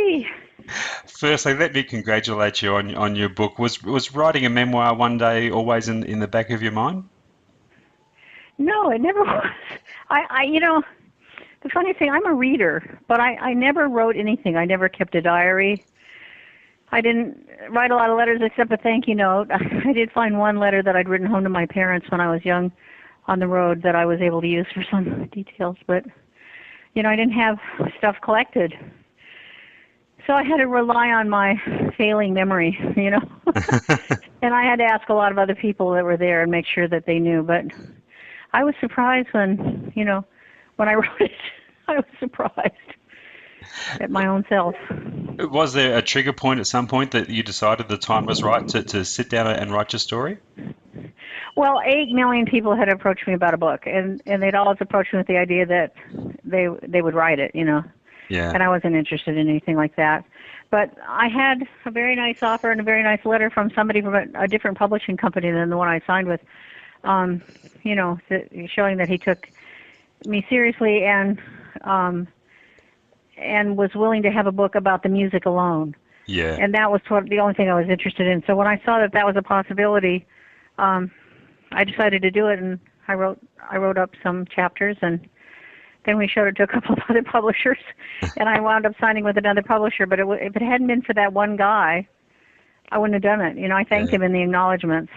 Yay! Firstly, let me congratulate you on your book. Was writing a memoir one day always in the back of your mind? No, it never was. The funny thing, I'm a reader, but I never wrote anything. I never kept a diary. I didn't write a lot of letters except a thank you note. I did find one letter that I'd written home to my parents when I was young on the road that I was able to use for some details, but, I didn't have stuff collected. So I had to rely on my failing memory, And I had to ask a lot of other people that were there and make sure that they knew. But I was surprised when I wrote it. I was surprised at my own self. Was there a trigger point at some point that you decided the time was right to sit down and write your story? Well, 8 million people had approached me about a book, and they'd always approached me with the idea that they would write it, Yeah. And I wasn't interested in anything like that. But I had a very nice offer and a very nice letter from somebody from a different publishing company than the one I signed with, showing that he took me seriously and was willing to have a book about the music alone. Yeah. And that was the only thing I was interested in. So when I saw that was a possibility, I decided to do it, and I wrote up some chapters, and then we showed it to a couple of other publishers, and I wound up signing with another publisher. But if it hadn't been for that one guy, I wouldn't have done it. I thanked him in the acknowledgments.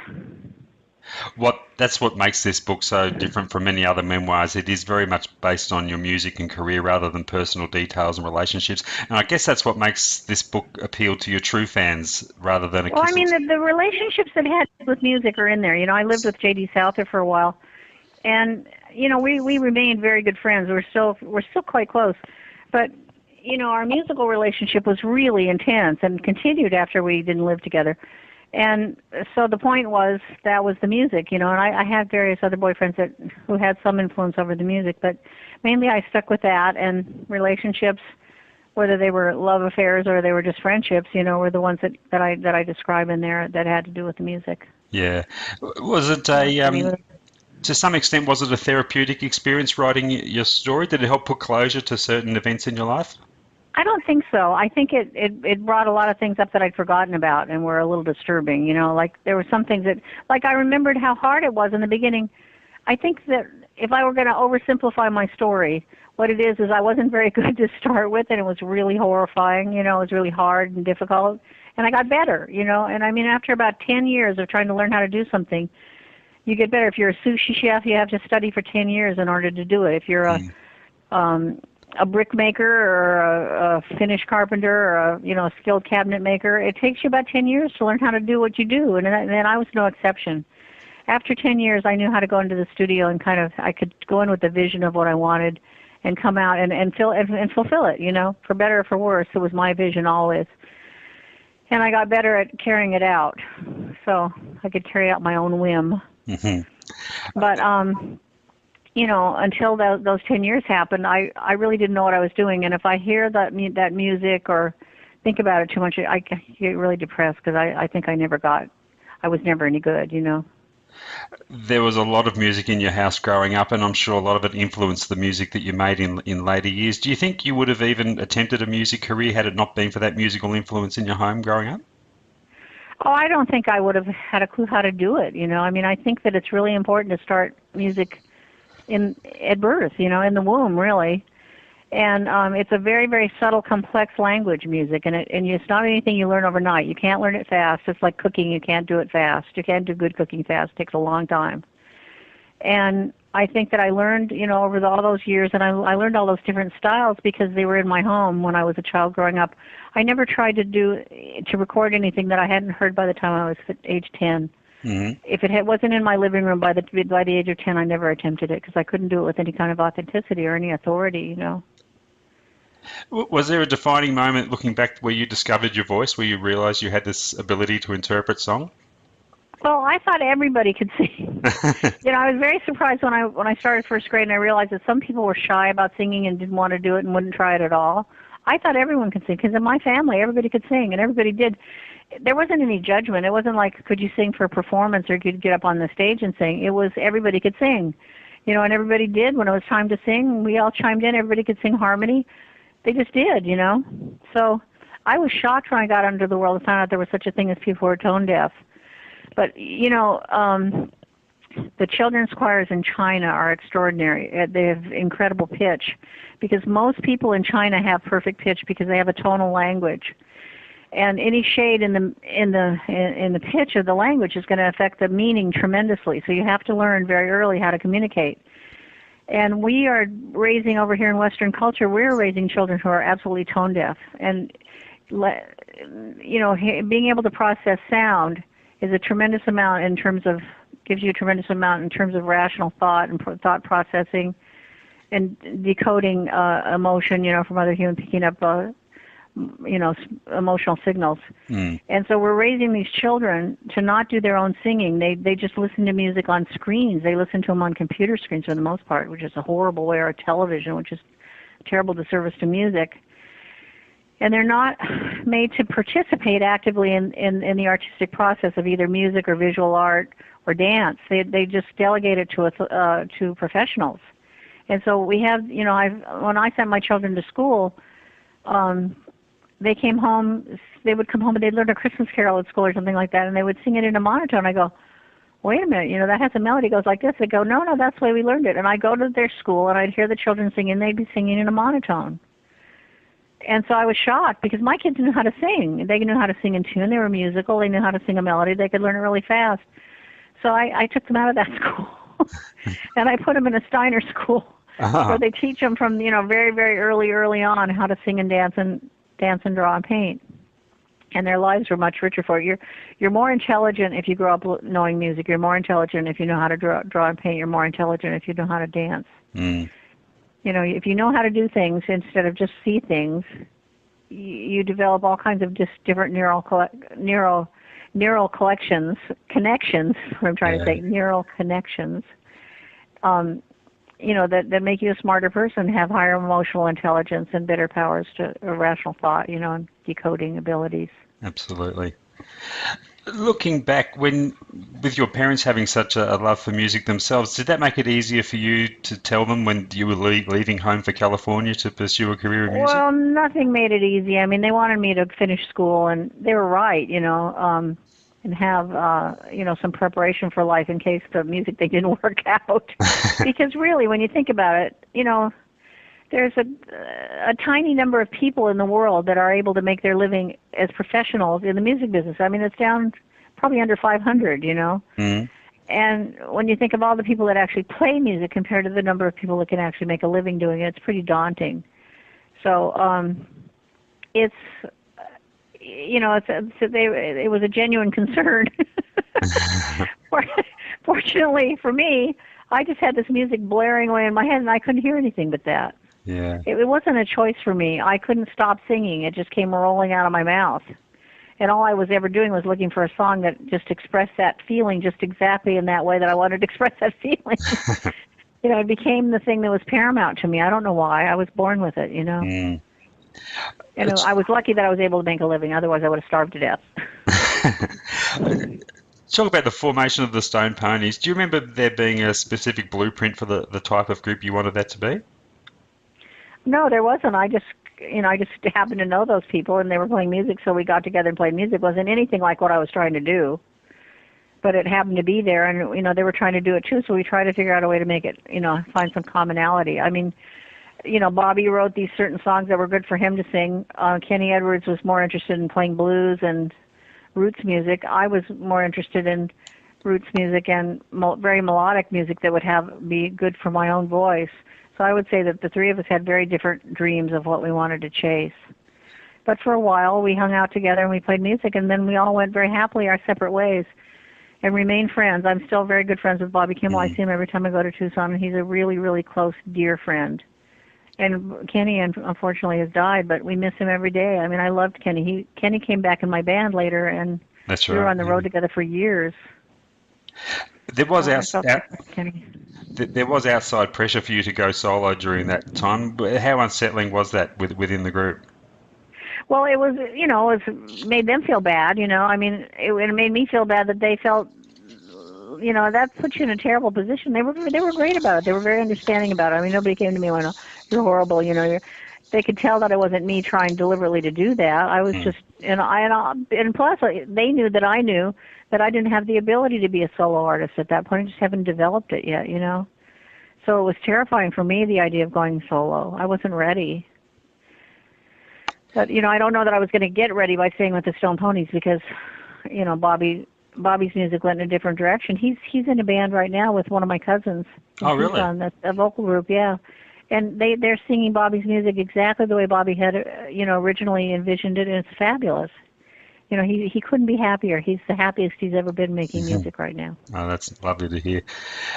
That's what makes this book so different from many other memoirs. It is very much based on your music and career rather than personal details and relationships. And I guess that's what makes this book appeal to your true fans rather than a... Well, I mean, the relationships that had with music are in there. I lived with J.D. Souther for a while, and we remained very good friends. We're still quite close, but our musical relationship was really intense and continued after we didn't live together. And so the point was that was the music, and I had various other boyfriends who had some influence over the music, but mainly I stuck with that, and relationships, whether they were love affairs or they were just friendships, were the ones that I describe in there that had to do with the music. Yeah. Was it to some extent, was it a therapeutic experience writing your story? Did it help put closure to certain events in your life? I don't think so. I think it brought a lot of things up that I'd forgotten about and were a little disturbing. Like there were some things that, like I remembered how hard it was in the beginning. I think that if I were going to oversimplify my story, what it is I wasn't very good to start with, and it was really horrifying. It was really hard and difficult, and I got better. And I mean, after about 10 years of trying to learn how to do something, you get better. If you're a sushi chef, you have to study for 10 years in order to do it. If you're a brick maker or a finish carpenter or a skilled cabinet maker, it takes you about 10 years to learn how to do what you do, and then I was no exception. After 10 years, I knew how to go into the studio and I could go in with the vision of what I wanted and come out and fulfill it, for better or for worse. It was my vision always. And I got better at carrying it out, so I could carry out my own whim. Mm-hmm. But until those 10 years happened, I really didn't know what I was doing. And if I hear that music or think about it too much, I get really depressed because I think I was never any good, There was a lot of music in your house growing up, and I'm sure a lot of it influenced the music that you made in later years. Do you think you would have even attempted a music career had it not been for that musical influence in your home growing up? Oh, I don't think I would have had a clue how to do it, I mean, I think that it's really important to start music at birth, in the womb, really. And it's a very, very subtle, complex language, music, and it's not anything you learn overnight. You can't learn it fast. It's like cooking. You can't do it fast. You can't do good cooking fast. It takes a long time. And I think that I learned, over all those years, and I learned all those different styles because they were in my home when I was a child growing up. I never tried to record anything that I hadn't heard by the time I was age 10. Mm-hmm. If it wasn't in my living room by the age of 10, I never attempted it because I couldn't do it with any kind of authenticity or any authority, Was there a defining moment looking back where you discovered your voice, where you realized you had this ability to interpret song? Well, I thought everybody could sing. I was very surprised when I started first grade and I realized that some people were shy about singing and didn't want to do it and wouldn't try it at all. I thought everyone could sing because in my family, everybody could sing and everybody did. There wasn't any judgment. It wasn't like, could you sing for a performance or could you get up on the stage and sing? It was everybody could sing, and everybody did. When it was time to sing, we all chimed in. Everybody could sing harmony. They just did, So I was shocked when I got into the world and found out there was such a thing as people who are tone deaf. But, the children's choirs in China are extraordinary. They have incredible pitch, because most people in China have perfect pitch because they have a tonal language. And any shade in the pitch of the language is going to affect the meaning tremendously. So you have to learn very early how to communicate. And we are raising over here in Western culture, we're raising children who are absolutely tone deaf. And being able to process sound is a tremendous amount gives you a tremendous amount in terms of rational thought and thought processing and decoding emotion, from other humans, picking up emotional signals. And so we're raising these children to not do their own singing. They just listen to music on screens. They listen to them on computer screens for the most part, which is a horrible way, or television, which is a terrible disservice to music. And they're not made to participate actively in the artistic process of either music or visual art or dance. They just delegate it to professionals. And so we have, when I sent my children to school, they would come home and they'd learn a Christmas carol at school or something like that, and they would sing it in a monotone. I go, wait a minute, that has a melody, goes like this. They go, no, that's the way we learned it. And I'd go to their school and I'd hear the children singing, and they'd be singing in a monotone. And so I was shocked, because my kids knew how to sing. They knew how to sing in tune. They were musical. They knew how to sing a melody. They could learn it really fast. So I took them out of that school, and I put them in a Steiner school, where they teach them from, very, very early on how to sing and dance and draw and paint. And their lives were much richer for it. You're more intelligent if you grow up knowing music. You're more intelligent if you know how to draw and paint. You're more intelligent if you know how to dance. If you know how to do things instead of just see things, you develop all kinds of just different neural connections, what I'm trying to say, neural connections, that make you a smarter person, have higher emotional intelligence and better powers to rational thought, and decoding abilities. Absolutely. Looking back, with your parents having such a love for music themselves, did that make it easier for you to tell them when you were leaving home for California to pursue a career in music? Well, nothing made it easy. I mean, they wanted me to finish school, and they were right, and have, some preparation for life in case the music thing didn't work out. Because really, when you think about it, there's a tiny number of people in the world that are able to make their living as professionals in the music business. I mean, it's down probably under 500, And when you think of all the people that actually play music compared to the number of people that can actually make a living doing it, it's pretty daunting. So it was a genuine concern. Fortunately for me, I just had this music blaring away in my head, and I couldn't hear anything but that. Yeah. It wasn't a choice for me. I couldn't stop singing. It just came rolling out of my mouth. And all I was ever doing was looking for a song that just expressed that feeling just exactly in that way that I wanted to express that feeling. It became the thing that was paramount to me. I don't know why. I was born with it, And I was lucky that I was able to make a living. Otherwise, I would have starved to death. Talk about the formation of the Stone Ponies. Do you remember there being a specific blueprint for the type of group you wanted that to be? No, there wasn't. I just happened to know those people, and they were playing music, so we got together and played music. It wasn't anything like what I was trying to do, but it happened to be there, and they were trying to do it too. So we tried to figure out a way to make it, find some commonality. I mean, Bobby wrote these certain songs that were good for him to sing. Kenny Edwards was more interested in playing blues and roots music. I was more interested in roots music and very melodic music that would be good for my own voice. So I would say that the three of us had very different dreams of what we wanted to chase. But for a while, we hung out together and we played music, and then we all went very happily our separate ways and remained friends. I'm still very good friends with Bobby Kimball. I see him every time I go to Tucson, and he's a really, really close, dear friend. And Kenny, unfortunately, has died, but we miss him every day. I mean, I loved Kenny. Kenny came back in my band later, and we were on the road together for years. There was outside pressure for you to go solo during that time. How unsettling was that within the group? Well, it was, it made them feel bad, I mean, it made me feel bad that they felt, that puts you in a terrible position. They were great about it. They were very understanding about it. I mean, nobody came to me and went, you're horrible, they could tell that it wasn't me trying deliberately to do that. I was just, and plus they knew that I knew that I didn't have the ability to be a solo artist at that point. I just haven't developed it yet, So it was terrifying for me, the idea of going solo. I wasn't ready. But, I don't know that I was going to get ready by staying with the Stone Ponies because, Bobby's music went in a different direction. He's in a band right now with one of my cousins. Oh, really? That's a vocal group, yeah. And they're singing Bobby's music exactly the way Bobby had, originally envisioned it, and it's fabulous. He couldn't be happier. He's the happiest he's ever been making music right now. Oh, that's lovely to hear.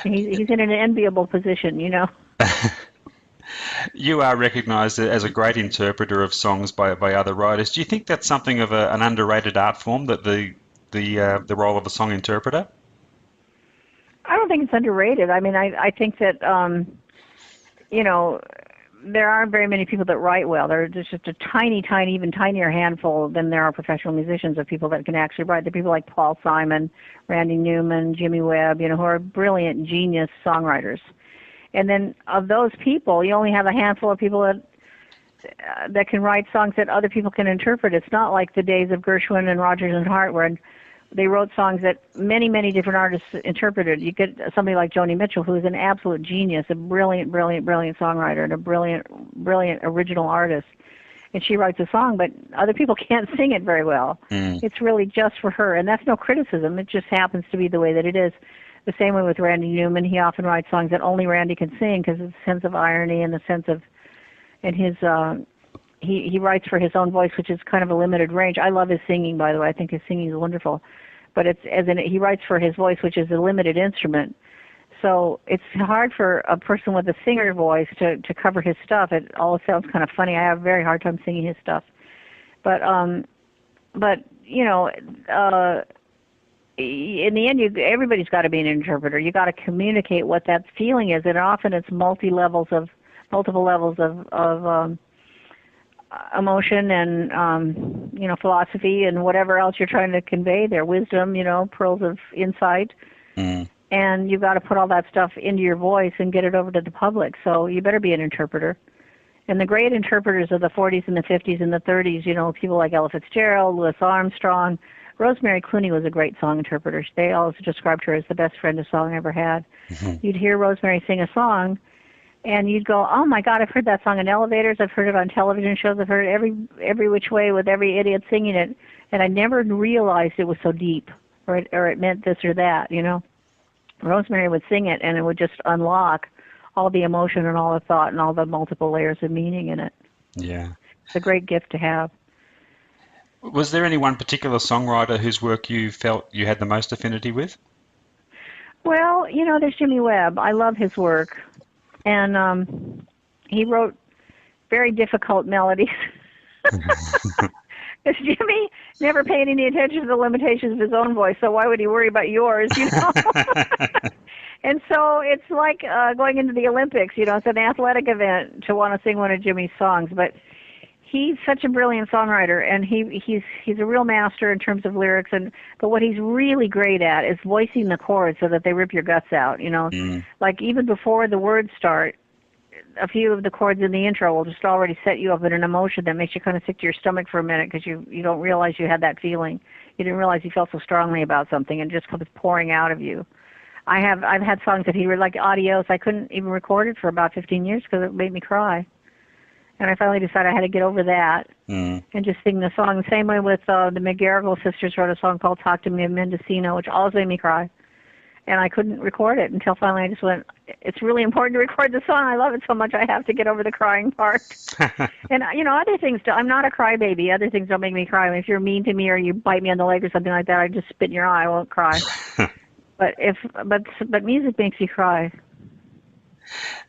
He's in an enviable position, You are recognised as a great interpreter of songs by other writers. Do you think that's something of an underrated art form, that the role of a song interpreter? I don't think it's underrated. I mean, I think that there aren't very many people that write well. There's just a tiny, even tinier handful than there are professional musicians of people that can actually write. There are people like Paul Simon, Randy Newman, Jimmy Webb, who are brilliant, genius songwriters. And then of those people, you only have a handful of people that can write songs that other people can interpret. It's not like the days of Gershwin and Rodgers and Hart where they wrote songs that many, many different artists interpreted. You get somebody like Joni Mitchell, who is an absolute genius, a brilliant songwriter and a brilliant original artist. And she writes a song, but other people can't sing it very well. It's really just for her, and that's no criticism. It just happens to be the way that it is. The same way with Randy Newman. He often writes songs that only Randy can sing because of the sense of irony and the sense of, and his, he writes for his own voice, which is kind of a limited range. I love his singing, by the way. I think his singing is wonderful. But he writes for his voice, which is a limited instrument. So it's hard for a person with a singer voice to cover his stuff. It all sounds kind of funny. I have a very hard time singing his stuff. But in the end, everybody's got to be an interpreter. You got to communicate what that feeling is, and often it's multiple levels of emotion and philosophy and whatever else you're trying to convey there, wisdom, pearls of insight. And you've got to put all that stuff into your voice and get it over to the public. So you better be an interpreter. And the great interpreters of the 40s and the 50s and the 30s, people like Ella Fitzgerald, Louis Armstrong. Rosemary Clooney was a great song interpreter. They always described her as the best friend a song ever had. You'd hear Rosemary sing a song, and you'd go, oh, my God, I've heard that song in elevators. I've heard it on television shows. I've heard it every which way with every idiot singing it, and I never realized it was so deep or it meant this or that, Rosemary would sing it, and it would just unlock all the emotion and all the thought and all the multiple layers of meaning in it. Yeah. It's a great gift to have. Was there any one particular songwriter whose work you felt you had the most affinity with? Well, there's Jimmy Webb. I love his work. And he wrote very difficult melodies. Because Jimmy never paid any attention to the limitations of his own voice, so why would he worry about yours, And so it's like going into the Olympics, it's an athletic event to want to sing one of Jimmy's songs. But he's such a brilliant songwriter, and he's a real master in terms of lyrics. But what he's really great at is voicing the chords so that they rip your guts out. Like even before the words start, a few of the chords in the intro will just already set you up in an emotion that makes you kind of sick to your stomach for a minute because you don't realize you had that feeling. You didn't realize you felt so strongly about something, and it just comes pouring out of you. I've had songs that he read, like Adios. I couldn't even record it for about 15 years because it made me cry. And I finally decided I had to get over that and just sing the song. The same way with the McGarrigle sisters wrote a song called Talk to Me of Mendocino, which always made me cry. And I couldn't record it until finally I just went, it's really important to record the song. I love it so much I have to get over the crying part. And, other things, I'm not a crybaby. Other things don't make me cry. I mean, if you're mean to me or you bite me on the leg or something like that, I just spit in your eye. I won't cry. But music makes you cry.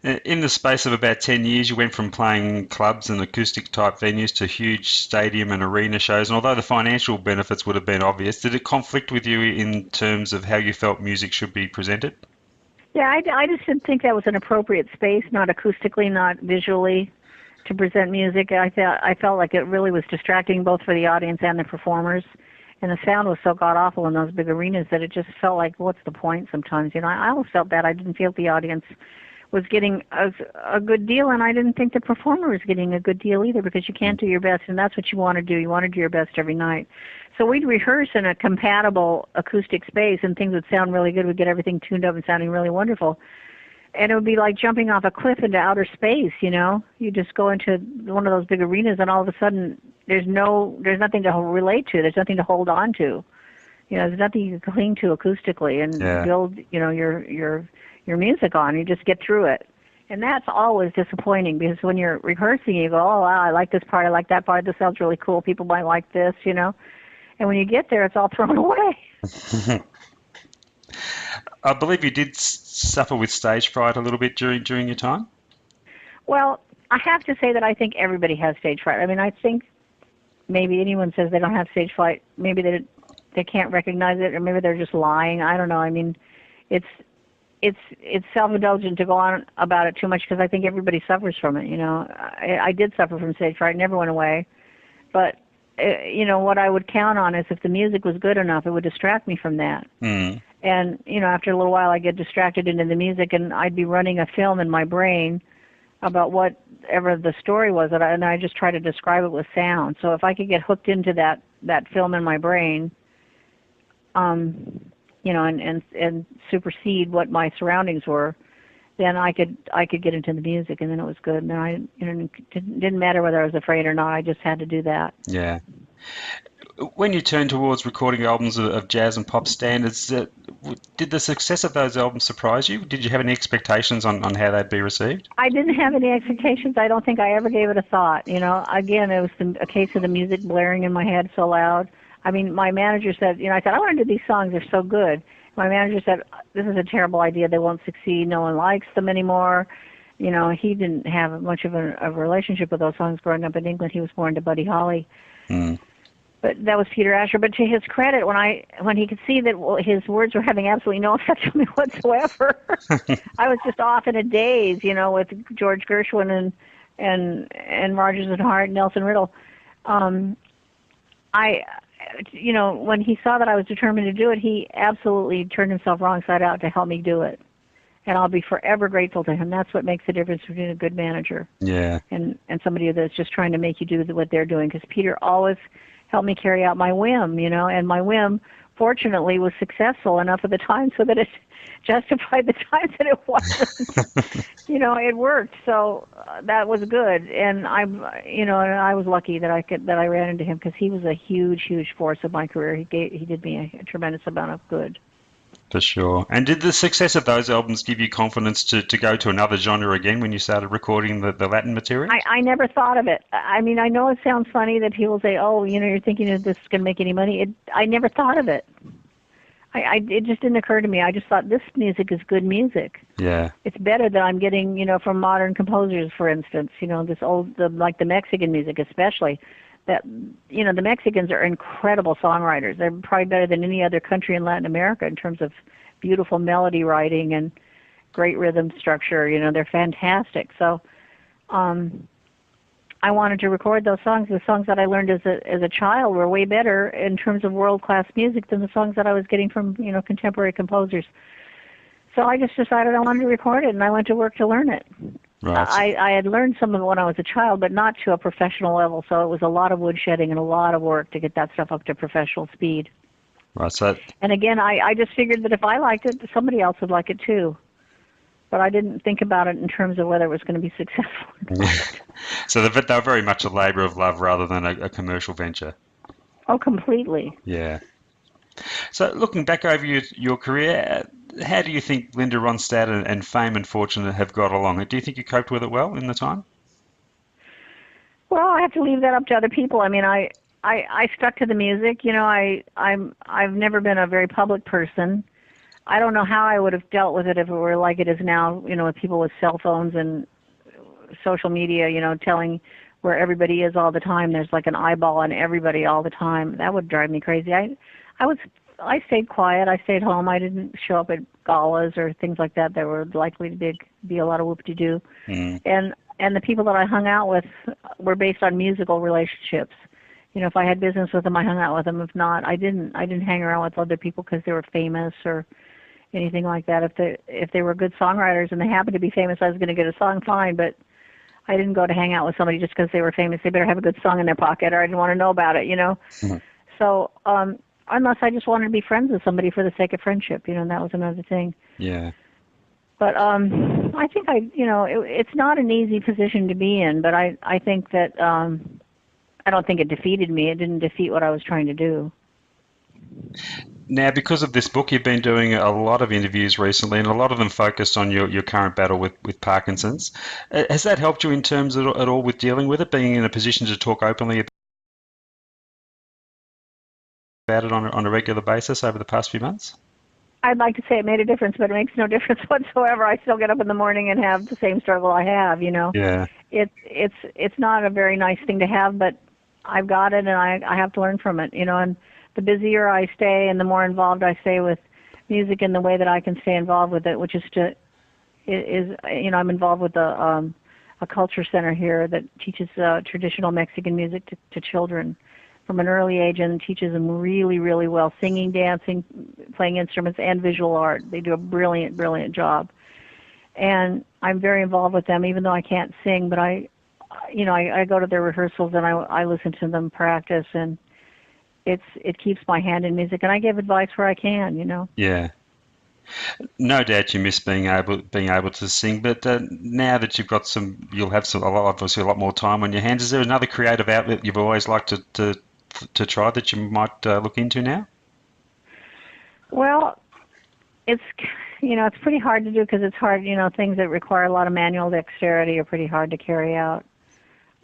In the space of about 10 years, you went from playing clubs and acoustic-type venues to huge stadium and arena shows. And although the financial benefits would have been obvious, did it conflict with you in terms of how you felt music should be presented? Yeah, I just didn't think that was an appropriate space, not acoustically, not visually, to present music. I felt like it really was distracting both for the audience and the performers. And the sound was so god-awful in those big arenas that it just felt like, what's the point sometimes? I always felt that. I didn't feel the audience was getting a good deal, and I didn't think the performer was getting a good deal either, because you can't do your best, and that's what you want to do. You want to do your best every night. So we'd rehearse in a compatible acoustic space, and things would sound really good. We'd get everything tuned up and sounding really wonderful. And it would be like jumping off a cliff into outer space, you know? You just go into one of those big arenas, and all of a sudden there's nothing to relate to. There's nothing to hold on to. You know, there's nothing you can cling to acoustically and build, you know, your music on. You just get through it. And that's always disappointing, because when you're rehearsing, you go, oh, wow, I like this part, I like that part, this sounds really cool, people might like this, you know. And when you get there, it's all thrown away. I believe you did suffer with stage fright a little bit during your time? Well, I have to say that I think everybody has stage fright. I mean, I think maybe anyone says they don't have stage fright, maybe they can't recognize it, or maybe they're just lying. I don't know. I mean, it's self-indulgent to go on about it too much, because I think everybody suffers from it, you know. I did suffer from stage fright. It never went away. But, you know, what I would count on is if the music was good enough, it would distract me from that. Mm. And, you know, after a little while, I'd get distracted into the music, and I'd be running a film in my brain about whatever the story was, and I just try to describe it with sound. So if I could get hooked into that film in my brain, you know, and supersede what my surroundings were, then I could get into the music, and then it was good. And then it didn't matter whether I was afraid or not. I just had to do that. Yeah. When you turned towards recording albums of jazz and pop standards, did the success of those albums surprise you? Did you have any expectations on how they'd be received? I didn't have any expectations. I don't think I ever gave it a thought. You know, again, it was a case of the music blaring in my head so loud. I mean, my manager said, you know, I said, I want to do these songs. They're so good. My manager said, this is a terrible idea. They won't succeed. No one likes them anymore. You know, he didn't have much of a relationship with those songs growing up in England. He was born to Buddy Holly. Mm. But that was Peter Asher. But to his credit, when he could see that his words were having absolutely no effect on me whatsoever, I was just off in a daze, you know, with George Gershwin and Rodgers and Hart and Nelson Riddle. You know, when he saw that I was determined to do it, he absolutely turned himself wrong side out to help me do it. And I'll be forever grateful to him. That's what makes the difference between a good manager and somebody that's just trying to make you do what they're doing. Because Peter always helped me carry out my whim, you know, and my whim, fortunately, was successful enough at the time so that it justified the times that it wasn't. You know, it worked, so that was good. And I was lucky that I ran into him, because he was a huge force of my career. He did me a tremendous amount of good. For sure. And did the success of those albums give you confidence to go to another genre again when you started recording the Latin material? I never thought of it. I mean, I know it sounds funny that people say, oh, you know, you're thinking that this is going to make any money. I never thought of it. It just didn't occur to me. I just thought this music is good music. Yeah. It's better than I'm getting, you know, from modern composers, for instance. You know, like the Mexican music especially. That, you know, the Mexicans are incredible songwriters. They're probably better than any other country in Latin America in terms of beautiful melody writing and great rhythm structure. You know, they're fantastic. So I wanted to record those songs. The songs that I learned as a child were way better in terms of world-class music than the songs that I was getting from, you know, contemporary composers. So I just decided I wanted to record it, and I went to work to learn it. Right. I had learned some of it when I was a child, but not to a professional level, so it was a lot of woodshedding and a lot of work to get that stuff up to professional speed. Right. So. And again, I just figured that if I liked it, somebody else would like it too. But I didn't think about it in terms of whether it was going to be successful. So they were very much a labour of love rather than a commercial venture. Oh, completely. Yeah. So looking back over your career, how do you think Linda Ronstadt and fame and fortune have got along? Do you think you coped with it well in the time? Well, I have to leave that up to other people. I mean, I stuck to the music. You know, I've never been a very public person. I don't know how I would have dealt with it if it were like it is now, you know, with people with cell phones and social media, you know, telling where everybody is all the time. There's like an eyeball on everybody all the time. That would drive me crazy. I stayed quiet. I stayed home. I didn't show up at galas or things like that were likely to be a lot of whoop-de-doo. Mm. And the people that I hung out with were based on musical relationships. You know, if I had business with them, I hung out with them. If not, I didn't hang around with other people because they were famous or anything like that. If they were good songwriters and they happened to be famous, I was going to get a song, fine. But I didn't go to hang out with somebody just because they were famous. They better have a good song in their pocket, or I didn't want to know about it, you know. Mhm. So unless I just wanted to be friends with somebody for the sake of friendship, you know, and that was another thing. Yeah. But I think it's not an easy position to be in, but I think that I don't think it defeated me. It didn't defeat what I was trying to do. Now, because of this book, you've been doing a lot of interviews recently, and a lot of them focused on your current battle with Parkinson's. Has that helped you in terms at all with dealing with it, being in a position to talk openly about it on a regular basis over the past few months? I'd like to say it made a difference, but it makes no difference whatsoever. I still get up in the morning and have the same struggle I have, you know. Yeah. It's not a very nice thing to have, but I've got it, and I have to learn from it, you know. And the busier I stay and the more involved I stay with music in the way that I can stay involved with it, which is I'm involved with a culture center here that teaches traditional Mexican music to children from an early age and teaches them really, really well, singing, dancing, playing instruments, and visual art. They do a brilliant, brilliant job. And I'm very involved with them, even though I can't sing, but I go to their rehearsals and I listen to them practice, and it keeps my hand in music, and I give advice where I can, you know. Yeah. No doubt you miss being able to sing, but now that you'll have obviously a lot more time on your hands. Is there another creative outlet you've always liked to try that you might look into now? Well, it's pretty hard to do because it's hard. You know, things that require a lot of manual dexterity are pretty hard to carry out.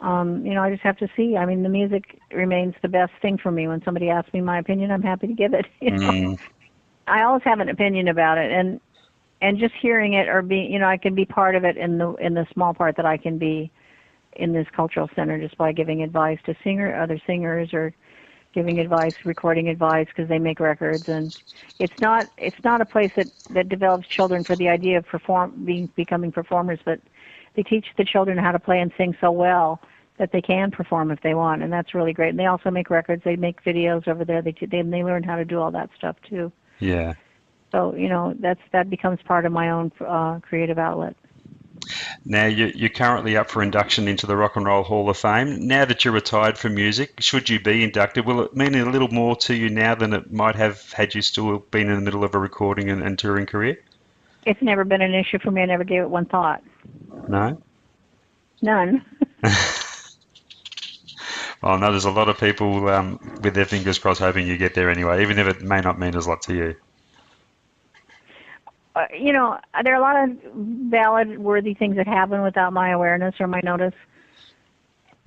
I just have to see. I mean, the music remains the best thing for me. When somebody asks me my opinion, I'm happy to give it. You know? I always have an opinion about it, and just hearing it or being, I can be part of it in the small part that I can be in this cultural center just by giving advice to other singers, or giving advice, recording advice, because they make records. And it's not a place that develops children for the idea of becoming performers, but they teach the children how to play and sing so well that they can perform if they want, and that's really great. And they also make records. They make videos over there. They learn how to do all that stuff too. Yeah. So that becomes part of my own creative outlet. Now you're currently up for induction into the Rock and Roll Hall of Fame. Now that you're retired from music, should you be inducted, will it mean a little more to you now than it might have had you still been in the middle of a recording and touring career? It's never been an issue for me. I never gave it one thought. No? None. Well, no, there's a lot of people with their fingers crossed hoping you get there anyway, even if it may not mean as lot to you. There are a lot of valid, worthy things that happen without my awareness or my notice.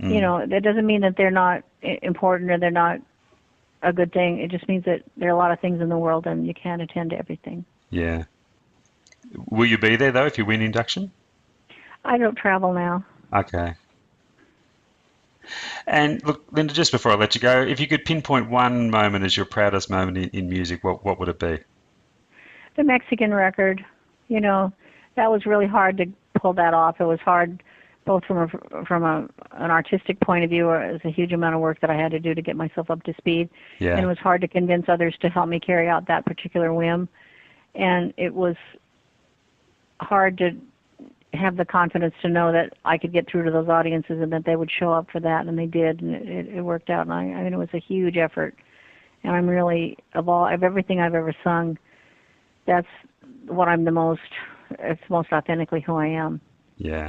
That doesn't mean that they're not important or they're not a good thing. It just means that there are a lot of things in the world and you can't attend to everything. Yeah. Will you be there, though, if you win induction? I don't travel now. Okay. And look, Linda, just before I let you go, if you could pinpoint one moment as your proudest moment in music, what would it be? The Mexican record. That was really hard to pull that off. It was hard both from an artistic point of view, or it was a huge amount of work that I had to do to get myself up to speed. Yeah. And it was hard to convince others to help me carry out that particular whim. And it was hard to have the confidence to know that I could get through to those audiences and that they would show up for that, and they did, and it worked out. And I mean, it was a huge effort. And I'm really, of everything I've ever sung, that's what it's most authentically who I am. Yeah.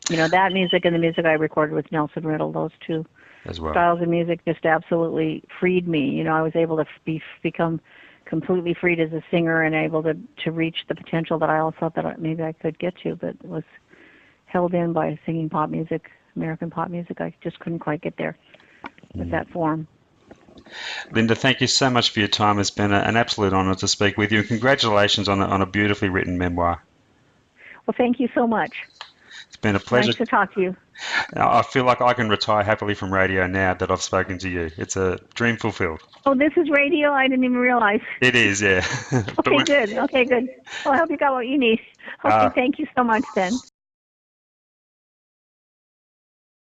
That music and the music I recorded with Nelson Riddle, those two as well. Styles of music just absolutely freed me. I was able to become completely freed as a singer and able to reach the potential that I always thought that maybe I could get to, but was held in by singing pop music, American pop music. I just couldn't quite get there with that form. Linda, thank you so much for your time. It's been an absolute honour to speak with you, and congratulations on a beautifully written memoir. Well, thank you so much. It's been a pleasure. Nice to talk to you. I feel like I can retire happily from radio now that I've spoken to you. It's a dream fulfilled. Oh, this is radio? I didn't even realize. It is, yeah. Okay, good. Well, I hope you got what you need. Okay, thank you so much then.